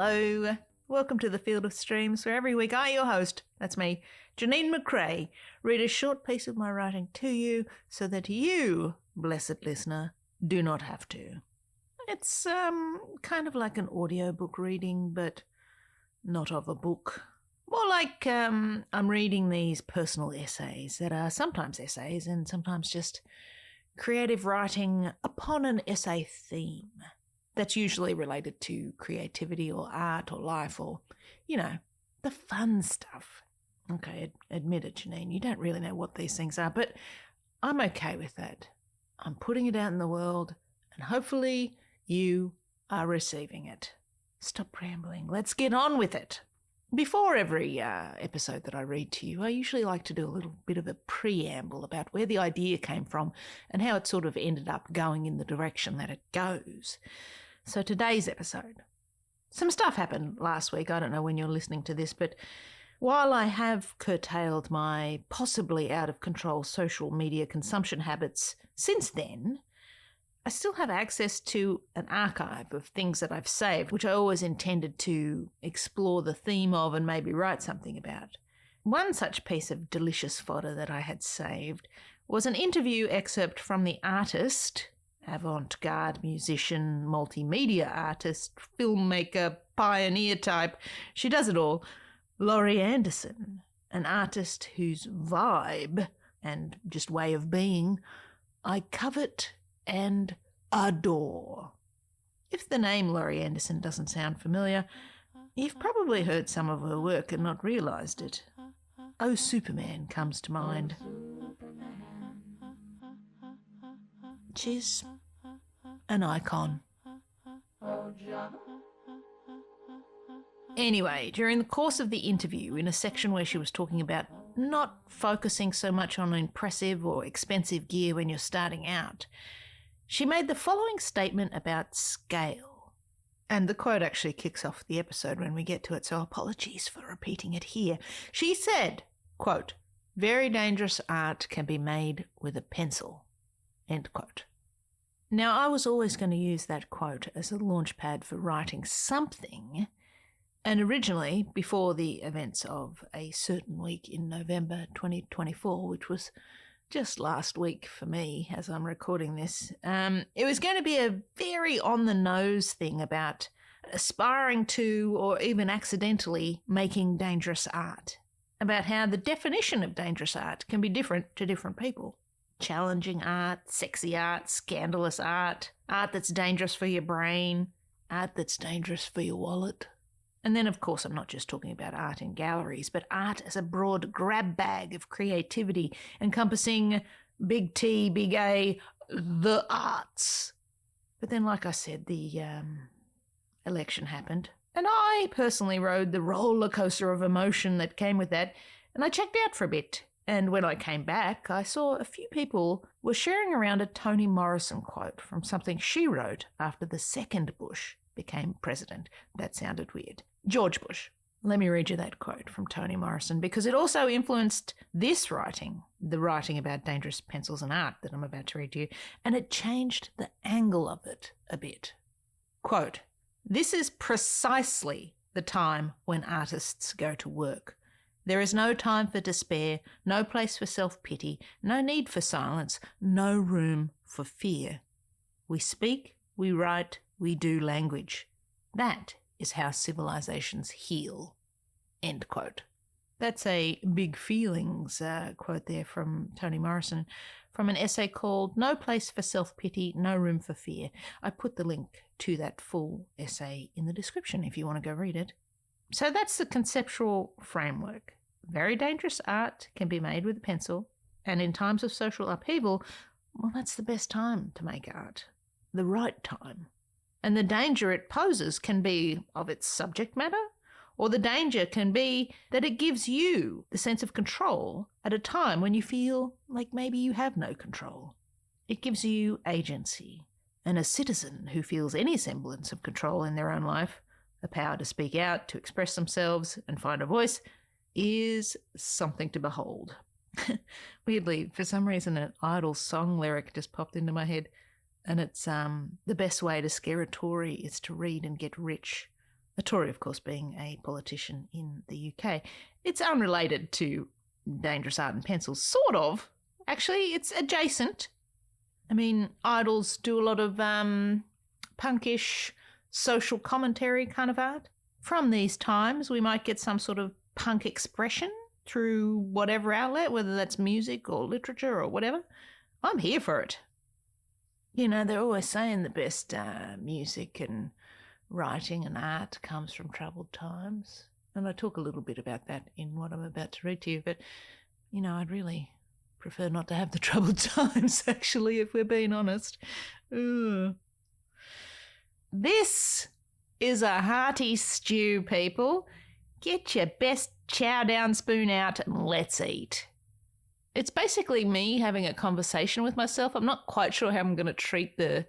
Hello. Welcome to the Field of Streams, where every week I, your host, that's me, Janeen McCrae, read a short piece of my writing to you so that you, blessed listener, do not have to. It's kind of like an audiobook reading, but not of a book. More like I'm reading these personal essays that are sometimes essays and sometimes just creative writing upon an essay theme that's usually related to creativity or art or life or, you know, the fun stuff. Okay, admit it, Janeen, you don't really know what these things are, but I'm okay with that. I'm putting it out in the world and hopefully you are receiving it. Stop rambling. Let's get on with it. Before every episode that I read to you, I usually like to do a little bit of a preamble about where the idea came from and how it sort of ended up going in the direction that it goes. So today's episode. Some stuff happened last week. I don't know when you're listening to this, but while I have curtailed my possibly out of control social media consumption habits since then, I still have access to an archive of things that I've saved, which I always intended to explore the theme of and maybe write something about. One such piece of delicious fodder that I had saved was an interview excerpt from the artist, avant-garde musician, multimedia artist, filmmaker, pioneer type, she does it all, Laurie Anderson, an artist whose vibe and just way of being I covet and adore. If the name Laurie Anderson doesn't sound familiar, you've probably heard some of her work and not realised it. Oh, Superman comes to mind. She's an icon. Anyway, during the course of the interview, in a section where she was talking about not focusing so much on impressive or expensive gear when you're starting out, she made the following statement about scale. And the quote actually kicks off the episode when we get to it, so apologies for repeating it here. She said, quote, "Very dangerous art can be made with a pencil," end quote. Now, I was always going to use that quote as a launchpad for writing something, and originally, before the events of a certain week in November 2024, which was just last week for me as I'm recording this, it was going to be a very on-the-nose thing about aspiring to or even accidentally making dangerous art, about how the definition of dangerous art can be different to different people. Challenging art, sexy art, scandalous art, art that's dangerous for your brain, art that's dangerous for your wallet. And then, of course, I'm not just talking about art in galleries, but art as a broad grab bag of creativity encompassing big T, big A, the arts. But then, like I said, the election happened, and I personally rode the roller coaster of emotion that came with that, and I checked out for a bit. And when I came back, I saw a few people were sharing around a Toni Morrison quote from something she wrote after the second Bush became president. That sounded weird. George Bush. Let me read you that quote from Toni Morrison because it also influenced this writing, the writing about dangerous pencils and art that I'm about to read to you, and it changed the angle of it a bit. Quote, "This is precisely the time when artists go to work. There is no time for despair, no place for self-pity, no need for silence, no room for fear. We speak, we write, we do language. That is how civilizations heal." End quote. That's a big feelings quote there from Toni Morrison from an essay called "No Place for Self-Pity, No Room for Fear." I put the link to that full essay in the description if you want to go read it. So that's the conceptual framework. Very dangerous art can be made with a pencil, and in times of social upheaval, well, that's the best time to make art. The right time. And the danger it poses can be of its subject matter, or the danger can be that it gives you the sense of control at a time when you feel like maybe you have no control. It gives you agency, and a citizen who feels any semblance of control in their own life, the power to speak out, to express themselves and find a voice, is something to behold. Weirdly, for some reason, an Idol song lyric just popped into my head, and it's the best way to scare a Tory is to read and get rich. A Tory, of course, being a politician in the UK. It's unrelated to dangerous art and pencils, sort of. Actually, it's adjacent. I mean, idols do a lot of punkish social commentary kind of art. From these times, we might get some sort of punk expression through whatever outlet, whether that's music or literature or whatever. I'm here for it. You know, they're always saying the best music and writing and art comes from troubled times. And I talk a little bit about that in what I'm about to read to you, but, you know, I'd really prefer not to have the troubled times, actually, if we're being honest. Ugh. This is a hearty stew, people. Get your best chow down spoon out and let's eat. It's basically me having a conversation with myself. I'm not quite sure how I'm going to treat the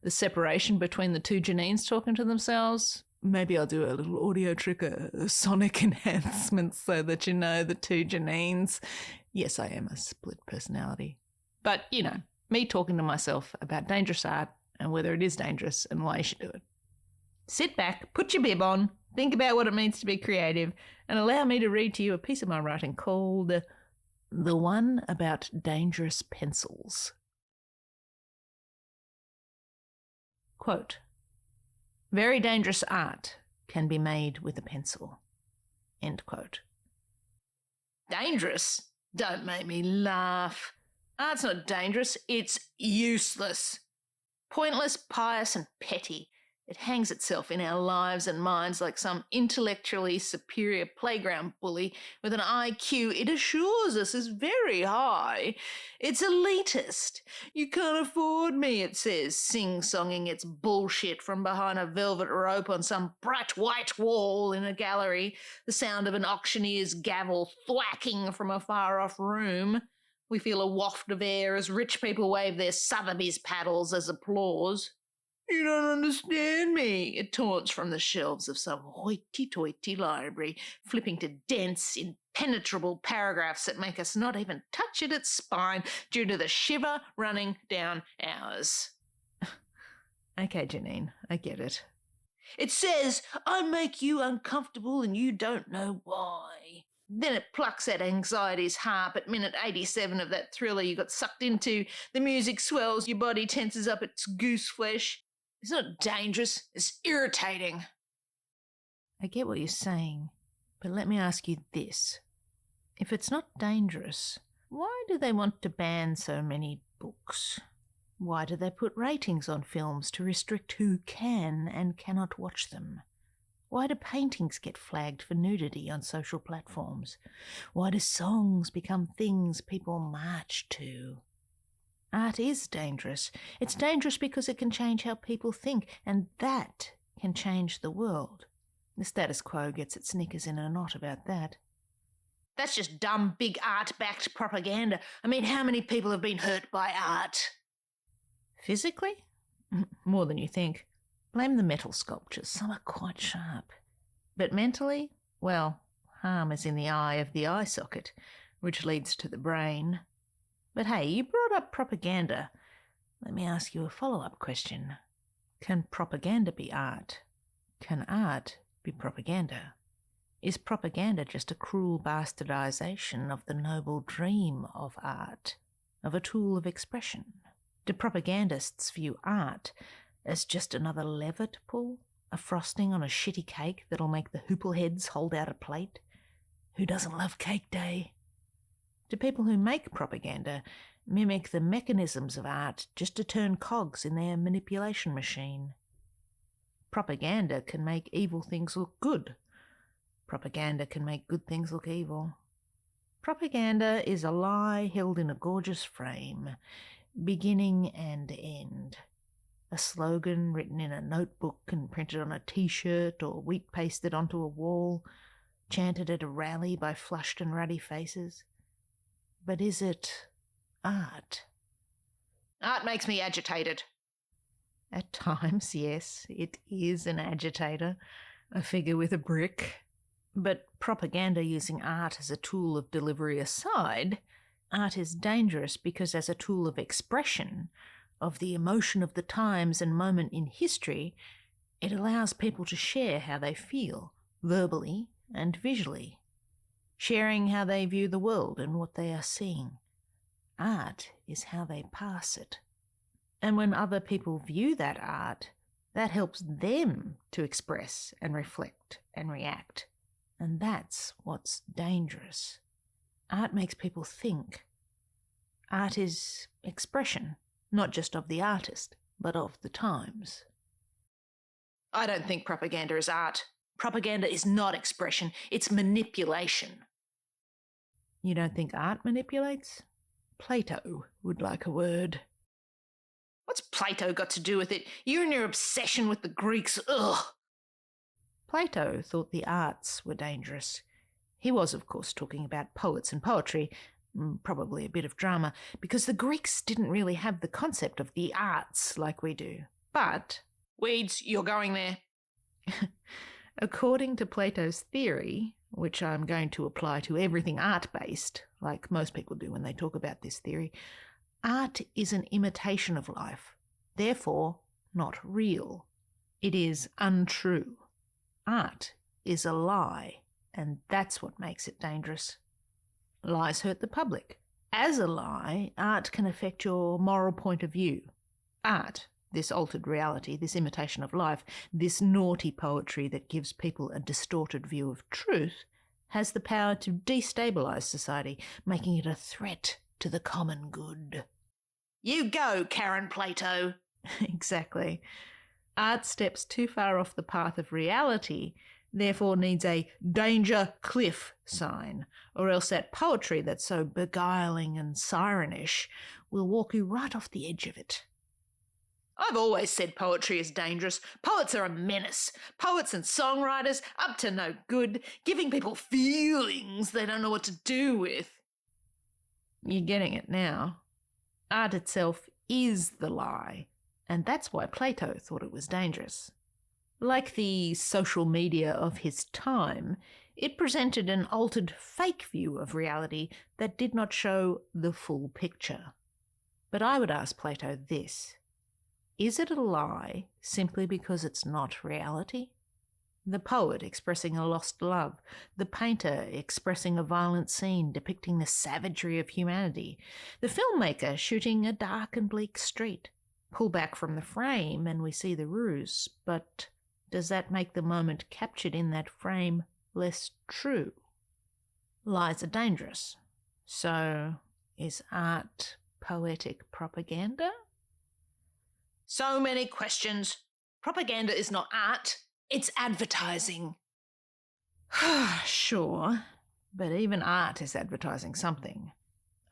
separation between the two Janeens talking to themselves. Maybe I'll do a little audio trick, a sonic enhancement so that you know the two Janeens. Yes, I am a split personality. But, you know, me talking to myself about dangerous art and whether it is dangerous and why you should do it. Sit back, put your bib on, think about what it means to be creative, and allow me to read to you a piece of my writing called The One About Dangerous Pencils. Quote, very dangerous art can be made with a pencil. End quote. Dangerous? Don't make me laugh. Art's not dangerous, it's useless. Pointless, pious and petty. It hangs itself in our lives and minds like some intellectually superior playground bully with an IQ it assures us is very high. It's elitist. You can't afford me, it says, sing-songing its bullshit from behind a velvet rope on some bright white wall in a gallery, the sound of an auctioneer's gavel thwacking from a far-off room. We feel a waft of air as rich people wave their Sotheby's paddles as applause. You don't understand me, it taunts from the shelves of some hoity-toity library, flipping to dense, impenetrable paragraphs that make us not even touch at its spine due to the shiver running down ours. Okay, Janeen, I get it. It says, I make you uncomfortable and you don't know why. Then it plucks at anxiety's harp at minute 87 of that thriller you got sucked into. The music swells, your body tenses up its goose flesh. It's not dangerous, it's irritating. I get what you're saying, but let me ask you this. If it's not dangerous, why do they want to ban so many books? Why do they put ratings on films to restrict who can and cannot watch them? Why do paintings get flagged for nudity on social platforms? Why do songs become things people march to? Art is dangerous. It's dangerous because it can change how people think, and that can change the world. The status quo gets its knickers in a knot about that. That's just dumb, big art-backed propaganda. I mean, how many people have been hurt by art? Physically? More than you think. Blame the metal sculptures. Some are quite sharp. But mentally? Well, harm is in the eye of the eye socket, which leads to the brain. But hey, you brought up propaganda. Let me ask you a follow-up question. Can propaganda be art? Can art be propaganda? Is propaganda just a cruel bastardization of the noble dream of art, of a tool of expression? Do propagandists view art as just another lever to pull, a frosting on a shitty cake that'll make the hoopleheads hold out a plate? Who doesn't love Cake Day? Do people who make propaganda mimic the mechanisms of art just to turn cogs in their manipulation machine? Propaganda can make evil things look good. Propaganda can make good things look evil. Propaganda is a lie held in a gorgeous frame, beginning and end. A slogan written in a notebook and printed on a t-shirt or wheat pasted onto a wall, chanted at a rally by flushed and ruddy faces. But is it art? Art makes me agitated. At times, yes, it is an agitator, a figure with a brick. But propaganda using art as a tool of delivery aside, art is dangerous because as a tool of expression, of the emotion of the times and moment in history, It allows people to share how they feel, verbally and visually, sharing how they view the world and what they are seeing. Art is how they pass it. And when other people view that art, that helps them to express and reflect and react. And that's what's dangerous. Art makes people think. Art is expression, not just of the artist, but of the times. I don't think propaganda is art. Propaganda is not expression, it's manipulation. You don't think art manipulates? Plato would like a word. What's Plato got to do with it? You and your obsession with the Greeks, ugh! Plato thought the arts were dangerous. He was, of course, talking about poets and poetry, probably a bit of drama, because the Greeks didn't really have the concept of the arts like we do. But... Weeds, you're going there. According to Plato's theory, which I'm going to apply to everything art-based, like most people do when they talk about this theory, art is an imitation of life, therefore not real. It is untrue. Art is a lie, and that's what makes it dangerous. Lies hurt the public. As a lie, art can affect your moral point of view. Art, this altered reality, this imitation of life, this naughty poetry that gives people a distorted view of truth, has the power to destabilise society, making it a threat to the common good. You go, Karen Plato. Exactly. Art steps too far off the path of reality, therefore needs a danger cliff sign, or else that poetry that's so beguiling and sirenish will walk you right off the edge of it. I've always said poetry is dangerous. Poets are a menace. Poets and songwriters, up to no good, giving people feelings they don't know what to do with. You're getting it now. Art itself is the lie, and that's why Plato thought it was dangerous. Like the social media of his time, it presented an altered fake view of reality that did not show the full picture. But I would ask Plato this. Is it a lie simply because it's not reality? The poet expressing a lost love, the painter expressing a violent scene depicting the savagery of humanity, the filmmaker shooting a dark and bleak street. Pull back from the frame and we see the ruse, but does that make the moment captured in that frame less true? Lies are dangerous. So, is art poetic propaganda? So many questions. Propaganda is not art, it's advertising. Sure, but even art is advertising something.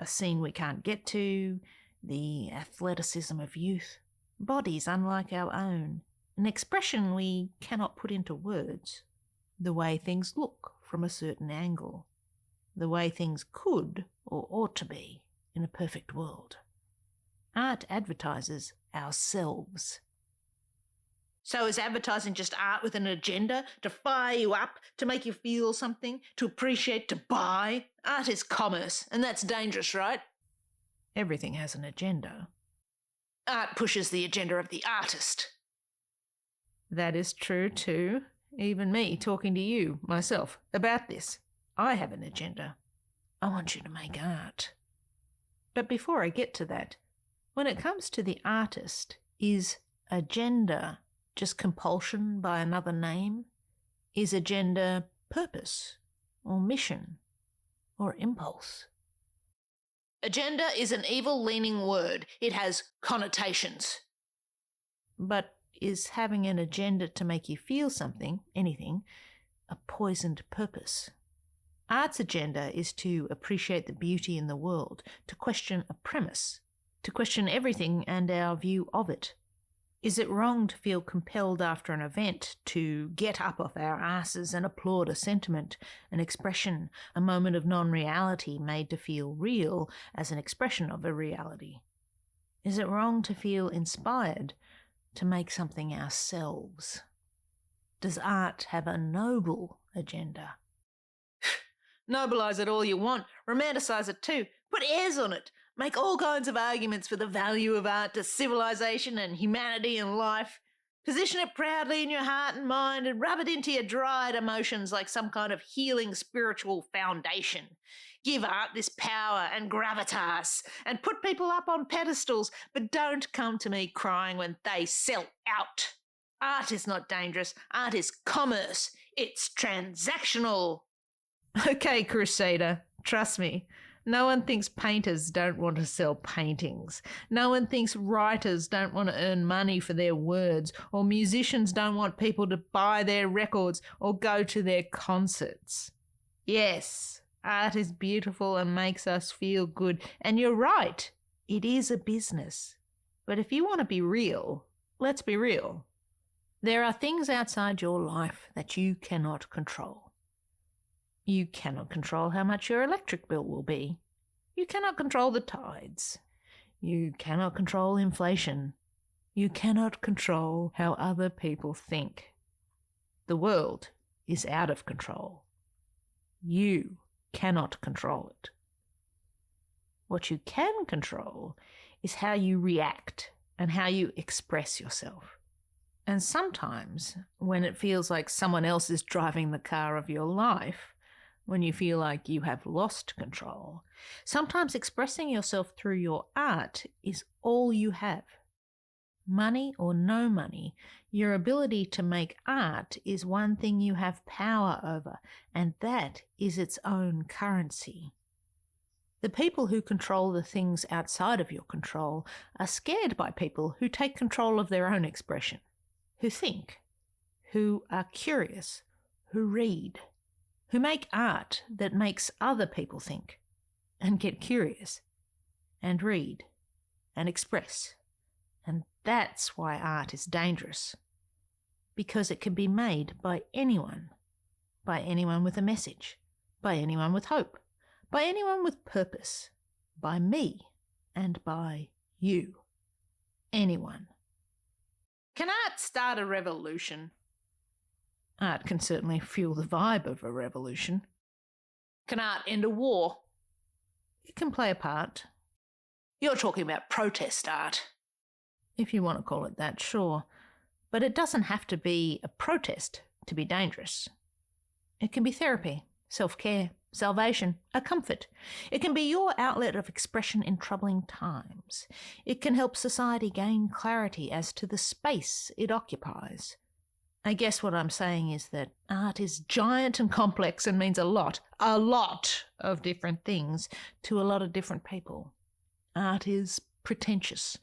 A scene we can't get to, the athleticism of youth, bodies unlike our own, an expression we cannot put into words, the way things look from a certain angle, the way things could or ought to be in a perfect world. Art advertises ourselves. So is advertising just art with an agenda to fire you up, to make you feel something, to appreciate, to buy? Art is commerce, and that's dangerous, right? Everything has an agenda. Art pushes the agenda of the artist. That is true too. Even me talking to you, myself, about this. I have an agenda. I want you to make art. But before I get to that, when it comes to the artist, is agenda just compulsion by another name? Is agenda purpose or mission or impulse? Agenda is an evil-leaning word. It has connotations. But is having an agenda to make you feel something, anything, a poisoned purpose? Art's agenda is to appreciate the beauty in the world, to question a premise, to question everything and our view of it. Is it wrong to feel compelled after an event to get up off our asses and applaud a sentiment, an expression, a moment of non-reality made to feel real as an expression of a reality? Is it wrong to feel inspired to make something ourselves? Does art have a noble agenda? Nobilise it all you want, romanticise it too, put airs on it, make all kinds of arguments for the value of art to civilization and humanity and life. Position it proudly in your heart and mind and rub it into your dried emotions like some kind of healing spiritual foundation. Give art this power and gravitas and put people up on pedestals, but don't come to me crying when they sell out. Art is not dangerous. Art is commerce. It's transactional. Okay, Crusader, trust me. No one thinks painters don't want to sell paintings. No one thinks writers don't want to earn money for their words, or musicians don't want people to buy their records or go to their concerts. Yes, art is beautiful and makes us feel good. And you're right, it is a business. But if you want to be real, let's be real. There are things outside your life that you cannot control. You cannot control how much your electric bill will be. You cannot control the tides. You cannot control inflation. You cannot control how other people think. The world is out of control. You cannot control it. What you can control is how you react and how you express yourself. And sometimes, when it feels like someone else is driving the car of your life, when you feel like you have lost control, sometimes expressing yourself through your art is all you have. Money or no money, your ability to make art is one thing you have power over, and that is its own currency. The people who control the things outside of your control are scared by people who take control of their own expression, who think, who are curious, who read, who make art that makes other people think and get curious and read and express. And that's why art is dangerous, because it can be made by anyone with a message, by anyone with hope, by anyone with purpose, by me and by you. Anyone. Can art start a revolution? Art can certainly fuel the vibe of a revolution. Can art end a war? It can play a part. You're talking about protest art. If you want to call it that, sure. But it doesn't have to be a protest to be dangerous. It can be therapy, self-care, salvation, a comfort. It can be your outlet of expression in troubling times. It can help society gain clarity as to the space it occupies. I guess what I'm saying is that art is giant and complex and means a lot of different things to a lot of different people. Art is pretentious.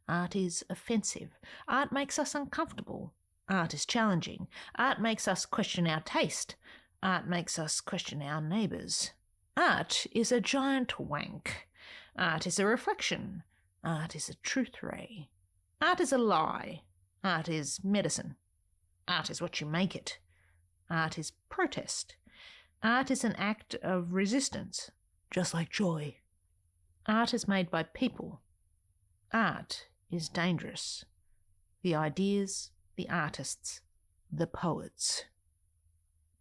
Art is offensive. Art makes us uncomfortable. Art is challenging. Art makes us question our taste. Art makes us question our neighbours. Art is a giant wank. Art is a reflection. Art is a truth ray. Art is a lie. Art is medicine. Art is what you make it. Art is protest. Art is an act of resistance, just like joy. Art is made by people. Art is dangerous. The ideas, the artists, the poets.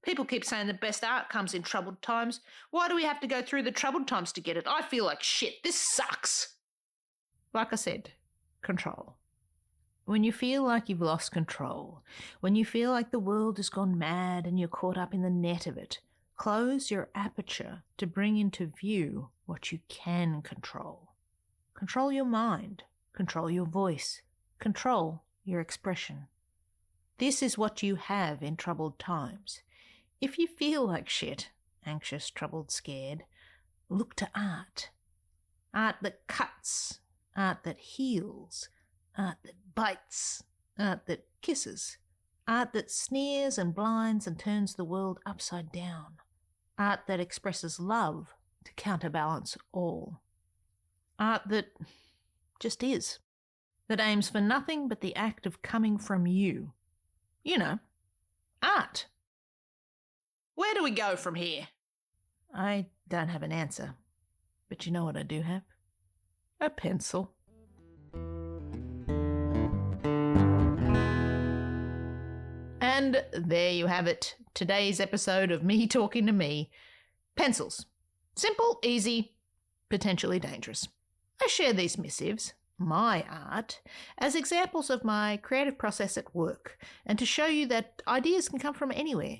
People keep saying the best art comes in troubled times. Why do we have to go through the troubled times to get it? I feel like shit. This sucks. Like I said, control. When you feel like you've lost control, when you feel like the world has gone mad and you're caught up in the net of it, close your aperture to bring into view what you can control. Control your mind, control your voice, control your expression. This is what you have in troubled times. If you feel like shit, anxious, troubled, scared, look to art. Art that cuts, art that heals, art that bites, art that kisses, art that sneers and blinds and turns the world upside down, art that expresses love to counterbalance all, art that just is, that aims for nothing but the act of coming from you. You know, art. Where do we go from here? I don't have an answer, but you know what I do have? A pencil. And there you have it. Today's episode of Me Talking to Me. Pencils. Simple, easy, potentially dangerous. I share these missives my art as examples of my creative process at work and to show you that ideas can come from anywhere.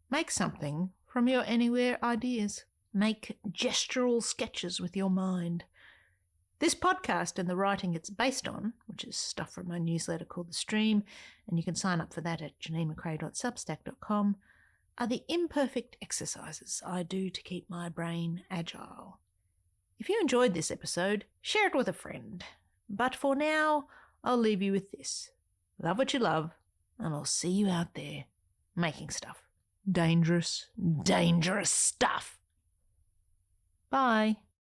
Make something from your anywhere ideas. Make gestural sketches with your mind. This podcast and the writing it's based on, which is stuff from my newsletter called The Stream, and you can sign up for that at janeenmccrae.substack.com, are the imperfect exercises I do to keep my brain agile. If you enjoyed this episode, share it with a friend. But for now, I'll leave you with this. Love what you love, and I'll see you out there making stuff. Dangerous, dangerous stuff. Bye.